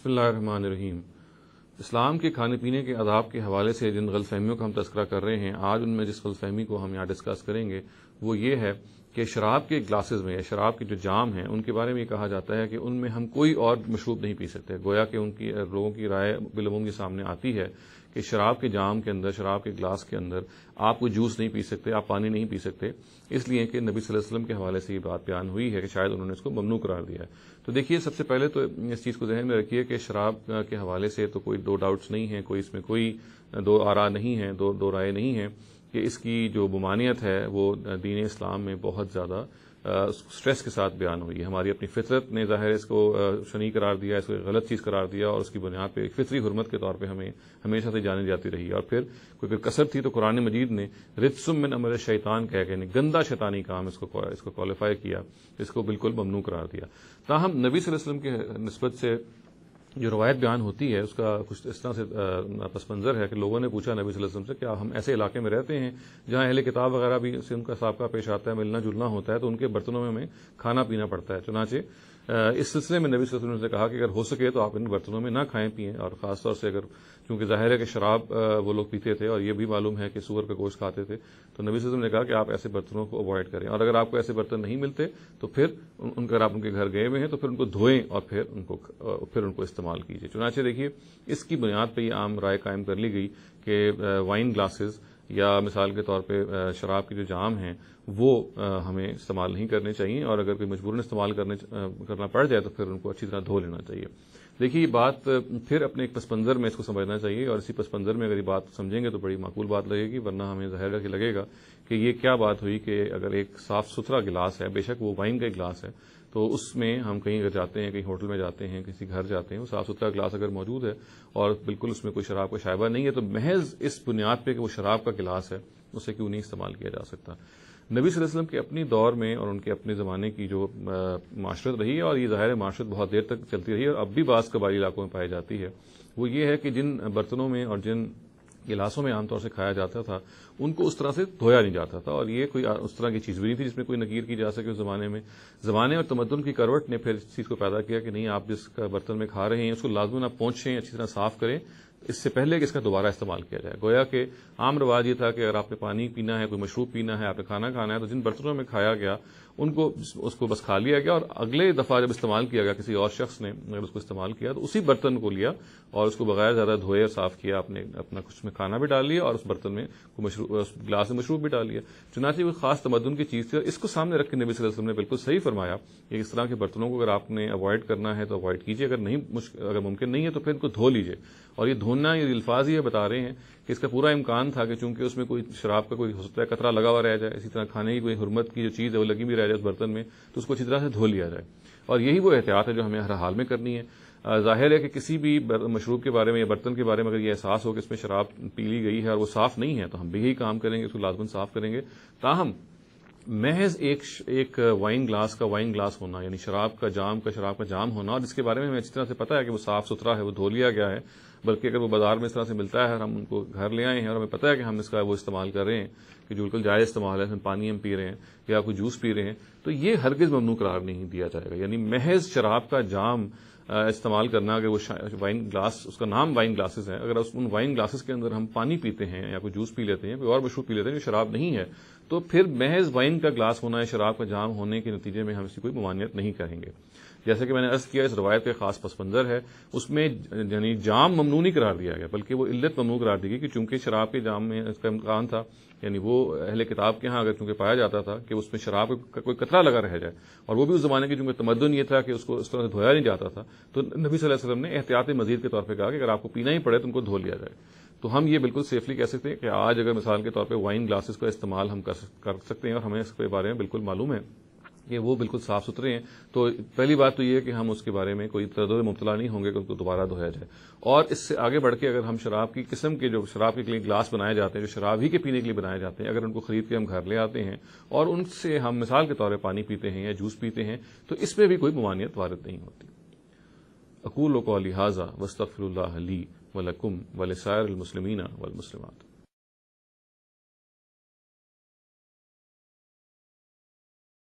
بسم اللہ الرحمن الرحیم۔ اسلام کے کھانے پینے کے آداب کے حوالے سے جن غلط فہمیوں کا ہم تذکرہ کر رہے ہیں، آج ان میں جس غلط فہمی کو ہم یہاں ڈسکس کریں گے وہ یہ ہے کہ شراب کے گلاسز میں یا شراب کے جو جام ہیں ان کے بارے میں یہ کہا جاتا ہے کہ ان میں ہم کوئی اور مشروب نہیں پی سکتے، گویا کہ ان کی لوگوں کی رائے بالعموم کے سامنے آتی ہے کہ شراب کے جام کے اندر، شراب کے گلاس کے اندر آپ کوئی جوس نہیں پی سکتے، آپ پانی نہیں پی سکتے، اس لیے کہ نبی صلی اللہ علیہ وسلم کے حوالے سے یہ بات بیان ہوئی ہے کہ شاید انہوں نے اس کو ممنوع قرار دیا ہے۔ تو دیکھیے، سب سے پہلے تو اس چیز کو ذہن میں رکھیے کہ شراب کے حوالے سے تو کوئی دو ڈاؤٹس نہیں ہیں، کوئی اس میں کوئی دو آراء نہیں ہیں، دو رائے نہیں ہیں کہ اس کی جو ممانعت ہے وہ دین اسلام میں بہت زیادہ سٹریس کے ساتھ بیان ہوئی ہے۔ ہماری اپنی فطرت نے ظاہر اس کو شنیع قرار دیا، اس کو غلط چیز قرار دیا، اور اس کی بنیاد پہ ایک فطری حرمت کے طور پہ ہمیں ہمیشہ سے جانی جاتی رہی۔ اور پھر کوئی اگر کثر تھی تو قرآن مجید نے رجسم من عمل شیطان کہہ کے گندا شیطانی کام اس کو کوالیفائی کیا، اس کو بالکل ممنوع قرار دیا۔ تاہم نبی صلی اللہ علیہ وسلم کی نسبت سے جو روایت بیان ہوتی ہے اس کا کچھ اس طرح سے پس منظر ہے کہ لوگوں نے پوچھا نبی صلی اللہ علیہ وسلم سے کہ ہم ایسے علاقے میں رہتے ہیں جہاں اہل کتاب وغیرہ بھی سے ان کا سابقہ پیش آتا ہے، ملنا جلنا ہوتا ہے، تو ان کے برتنوں میں ہمیں کھانا پینا پڑتا ہے۔ چنانچہ اس سلسلے میں نبی صلی اللہ علیہ وسلم نے کہا کہ اگر ہو سکے تو آپ ان برتنوں میں نہ کھائیں پئیں، اور خاص طور سے اگر چونکہ ظاہر ہے کہ شراب وہ لوگ پیتے تھے اور یہ بھی معلوم ہے کہ سور کا گوشت کھاتے تھے، تو نبی صلی اللہ علیہ وسلم نے کہا کہ آپ ایسے برتنوں کو اوائڈ کریں، اور اگر آپ کو ایسے برتن نہیں ملتے تو پھر اگر آپ ان کے گھر گئے ہوئے ہیں تو پھر ان کو دھوئیں اور پھر ان کو استعمال کیجیے۔ چنانچہ دیکھیے، اس کی بنیاد پہ یہ عام رائے قائم کر لی گئی کہ وائن گلاسز یا مثال کے طور پہ شراب کے جو جام ہیں وہ ہمیں استعمال نہیں کرنے چاہیے، اور اگر کوئی مجبوراً استعمال کرنا پڑ جائے تو پھر ان کو اچھی طرح دھو لینا چاہیے۔ دیکھیے، یہ بات پھر اپنے ایک پس منظر میں اس کو سمجھنا چاہیے، اور اسی پس منظر میں اگر یہ بات سمجھیں گے تو بڑی معقول بات لگے گی، ورنہ ہمیں ظاہر ہے کہ لگے گا کہ یہ کیا بات ہوئی کہ اگر ایک صاف ستھرا گلاس ہے، بے شک وہ وائن کا گلاس ہے، تو اس میں ہم کہیں اگر جاتے ہیں، کہیں ہوٹل میں جاتے ہیں، کسی گھر جاتے ہیں، وہ صاف ستھرا گلاس اگر موجود ہے اور بالکل اس میں کوئی شراب کا شائبہ نہیں ہے، تو محض اس بنیاد پہ کہ وہ شراب کا گلاس ہے اسے کیوں نہیں استعمال کیا جا سکتا۔ نبی صلی اللہ علیہ وسلم کے اپنی دور میں اور ان کے اپنے زمانے کی جو معاشرت رہی ہے، اور یہ ظاہر معاشرت بہت دیر تک چلتی رہی ہے اور اب بھی بعض قبائلی علاقوں میں پائی جاتی ہے، وہ یہ ہے کہ جن برتنوں میں اور جن گلاسوں میں عام طور سے کھایا جاتا تھا ان کو اس طرح سے دھویا نہیں جاتا تھا، اور یہ کوئی اس طرح کی چیز بھی نہیں تھی جس میں کوئی نکیر کی جا سکے اس زمانے میں۔ زمانے اور تمدن کی کروٹ نے پھر اس چیز کو پیدا کیا کہ نہیں، آپ جس کا برتن میں کھا رہے ہیں اس کو لازماً آپ پوچھیں، اچھی طرح صاف کریں اس سے پہلے کہ اس کا دوبارہ استعمال کیا جائے۔ گویا کہ عام رواج یہ تھا کہ اگر آپ نے پانی پینا ہے، کوئی مشروب پینا ہے، آپ نے کھانا کھانا ہے، تو جن برتنوں میں کھایا گیا اس کو بس کھا لیا گیا، اور اگلے دفعہ جب استعمال کیا گیا کسی اور شخص نے اگر اس کو استعمال کیا تو اسی برتن کو لیا اور اس کو بغیر زیادہ دھوئے اور صاف کیا، اپنا کچھ میں کھانا بھی ڈال لیا اور اس برتن میں اس گلاس میں مشروب بھی ڈال لیا۔ چنانچہ وہ خاص تمدن کی چیز تھی، اور اس کو سامنے رکھ کے نبی صلی اللہ علیہ وسلم نے بالکل صحیح فرمایا کہ اس طرح کے برتنوں کو اگر آپ نے اوائڈ کرنا ہے تو اوائڈ کیجیے، اگر ممکن نہیں ہے تو پھر ان کو دھو لیجیے۔ اور یہ دھونا، یہ الفاظ یہ بتا رہے ہیں کہ اس کا پورا امکان تھا کہ چونکہ اس میں کوئی شراب کا کوئی ہو سکتا ہے قطرہ لگا ہوا رہ جائے، اسی طرح کھانے کی کوئی حرمت کی جو چیز ہے وہ لگی بھی رہ جائے اس برتن میں، تو اس کو اچھی طرح سے دھو لیا جائے۔ اور یہی وہ احتیاط ہے جو ہمیں ہر حال میں کرنی ہے۔ ظاہر ہے کہ کسی بھی مشروب کے بارے میں یا برتن کے بارے میں اگر یہ احساس ہو کہ اس میں شراب پی لی گئی ہے اور وہ صاف نہیں ہے تو ہم بھی یہی کام کریں گے، اس کو لازماً صاف کریں گے۔ تاہم محض ایک وائن گلاس کا وائن گلاس ہونا، یعنی شراب کا جام ہونا، اور جس کے بارے میں ہمیں اچھی طرح سے پتہ ہے کہ وہ صاف ستھرا ہے، وہ دھو لیا گیا ہے، بلکہ اگر وہ بازار میں اس طرح سے ملتا ہے اور ہم ان کو گھر لے آئے ہیں اور ہمیں پتہ ہے کہ ہم اس کا وہ استعمال کر رہے ہیں کہ جو بالکل جائز استعمال ہے، پانی ہم پی رہے ہیں یا کوئی جوس پی رہے ہیں، تو یہ ہرگز ممنوع قرار نہیں دیا جائے گا۔ یعنی محض شراب کا جام استعمال کرنا، اگر وہ وائن گلاس، اس کا نام وائن گلاسز ہے، اگر ان وائن گلاسز کے اندر ہم پانی پیتے ہیں یا کوئی جوس پی لیتے ہیں، کوئی اور مشروب پی لیتے ہیں جو شراب نہیں ہے، تو پھر محض وائن کا گلاس ہونا ہے، شراب کا جام ہونے کے نتیجے میں ہم اس کی کوئی ممانعت نہیں کریں گے۔ جیسے کہ میں نے عرض کیا، اس روایت کے خاص پس منظر ہے، اس میں یعنی جام ممنوع نہیں قرار دیا گیا بلکہ وہ علت ممنوع قرار دی گئی کہ چونکہ شراب کے جام میں اس کا امکان تھا، یعنی وہ اہل کتاب کے ہاں اگر چونکہ پایا جاتا تھا کہ اس میں شراب کا کوئی قطرہ لگا رہ جائے، اور وہ بھی اس زمانے کی چونکہ تمدن یہ تھا کہ اس کو اس طرح سے دھویا نہیں جاتا تھا، تو نبی صلی اللہ علیہ وسلم نے احتیاط مزید کے طور پہ کہا کہ اگر آپ کو پینا ہی پڑے تو ان کو دھو لیا جائے۔ تو ہم یہ بالکل سیفلی کہہ سکتے ہیں کہ آج اگر مثال کے طور پہ وائن گلاسز کا استعمال ہم کر سکتے ہیں اور ہمیں اس کے بارے میں بالکل معلوم ہے کہ وہ بالکل صاف ستھرے ہیں، تو پہلی بات تو یہ ہے کہ ہم اس کے بارے میں کوئی تردد میں مبتلا نہیں ہوں گے کہ ان کو دوبارہ دھویا جائے۔ اور اس سے آگے بڑھ کے اگر ہم شراب کی قسم کے جو شراب کے لیے گلاس بنائے جاتے ہیں، جو شراب ہی کے پینے کے لیے بنائے جاتے ہیں، اگر ان کو خرید کے ہم گھر لے آتے ہیں اور ان سے ہم مثال کے طور پہ پانی پیتے ہیں یا جوس پیتے ہیں، تو اس میں بھی کوئی ممانعت وارد نہیں ہوتی۔ اقول قولی ھذا واستغفر اللہ لی ولکم ولسائر المسلمین والمسلمات۔